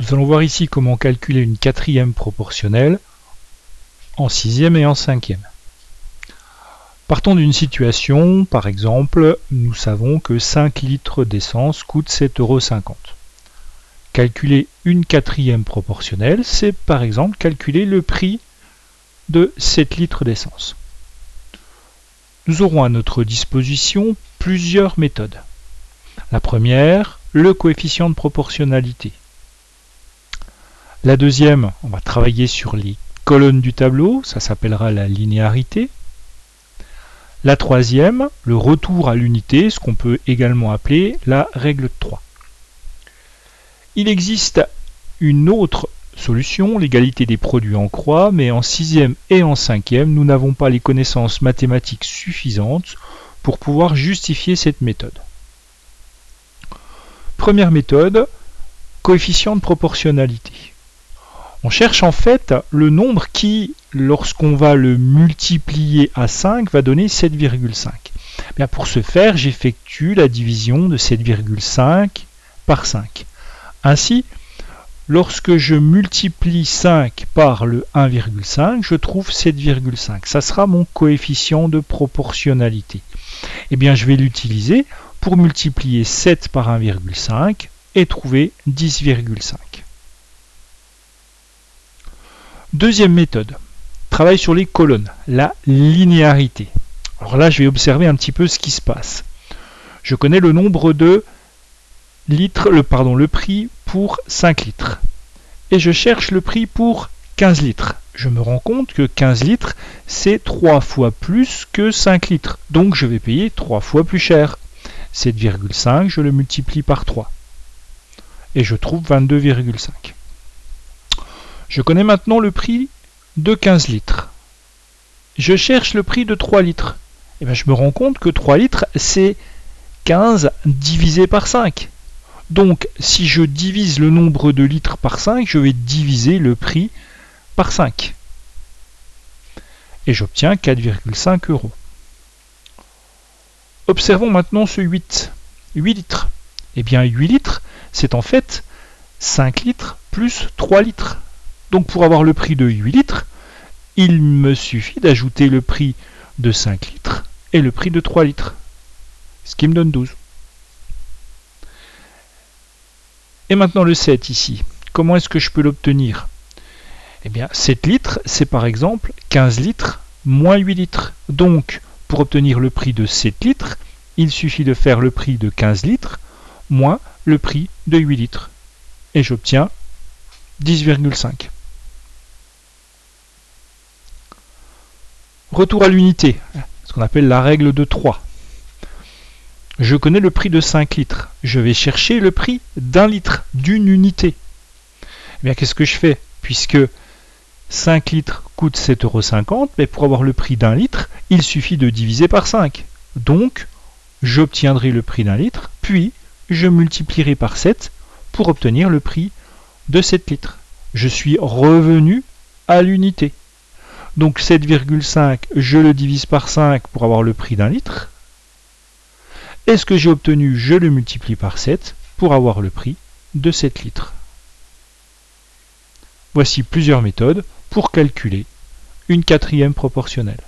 Nous allons voir ici comment calculer une quatrième proportionnelle en sixième et en cinquième. Partons d'une situation, par exemple, nous savons que 5 litres d'essence coûtent 7,50 €. Calculer une quatrième proportionnelle, c'est par exemple calculer le prix de 7 litres d'essence. Nous aurons à notre disposition plusieurs méthodes. La première, le coefficient de proportionnalité. La deuxième, on va travailler sur les colonnes du tableau, ça s'appellera la linéarité. La troisième, le retour à l'unité, ce qu'on peut également appeler la règle de 3. Il existe une autre solution, l'égalité des produits en croix, mais en sixième et en cinquième, nous n'avons pas les connaissances mathématiques suffisantes pour pouvoir justifier cette méthode. Première méthode, coefficient de proportionnalité. On cherche en fait le nombre qui, lorsqu'on va le multiplier à 5, va donner 7,5. Bien, pour ce faire, j'effectue la division de 7,5 par 5. Ainsi, lorsque je multiplie 5 par le 1,5, je trouve 7,5. Ça sera mon coefficient de proportionnalité. Eh bien, je vais l'utiliser pour multiplier 7 par 1,5 et trouver 10,5. Deuxième méthode, travail sur les colonnes, la linéarité. Alors là, je vais observer un petit peu ce qui se passe. Je connais le nombre de litres, le prix pour 5 litres. Et je cherche le prix pour 15 litres. Je me rends compte que 15 litres, c'est 3 fois plus que 5 litres. Donc je vais payer 3 fois plus cher. 7,5, je le multiplie par 3. Et je trouve 22,5. Je connais maintenant le prix de 15 litres. Je cherche le prix de 3 litres. Et bien, je me rends compte que 3 litres, c'est 15 divisé par 5. Donc, si je divise le nombre de litres par 5, je vais diviser le prix par 5. Et j'obtiens 4,5 €. Observons maintenant ce 8 litres. Eh bien, 8 litres, c'est en fait 5 litres plus 3 litres. Donc pour avoir le prix de 8 litres, il me suffit d'ajouter le prix de 5 litres et le prix de 3 litres, ce qui me donne 12. Et maintenant le 7 ici, comment est-ce que je peux l'obtenir? Eh bien 7 litres, c'est par exemple 15 litres moins 8 litres. Donc pour obtenir le prix de 7 litres, il suffit de faire le prix de 15 litres moins le prix de 8 litres. Et j'obtiens 10,5. Retour à l'unité, ce qu'on appelle la règle de 3. Je connais le prix de 5 litres. Je vais chercher le prix d'un litre, d'une unité. Eh bien, qu'est-ce que je fais? Puisque 5 litres coûte 7,50 €, mais pour avoir le prix d'un litre, il suffit de diviser par 5. Donc, j'obtiendrai le prix d'un litre, puis je multiplierai par 7 pour obtenir le prix de 7 litres. Je suis revenu à l'unité. Donc 7,5, je le divise par 5 pour avoir le prix d'un litre. Et ce que j'ai obtenu, je le multiplie par 7 pour avoir le prix de 7 litres. Voici plusieurs méthodes pour calculer une quatrième proportionnelle.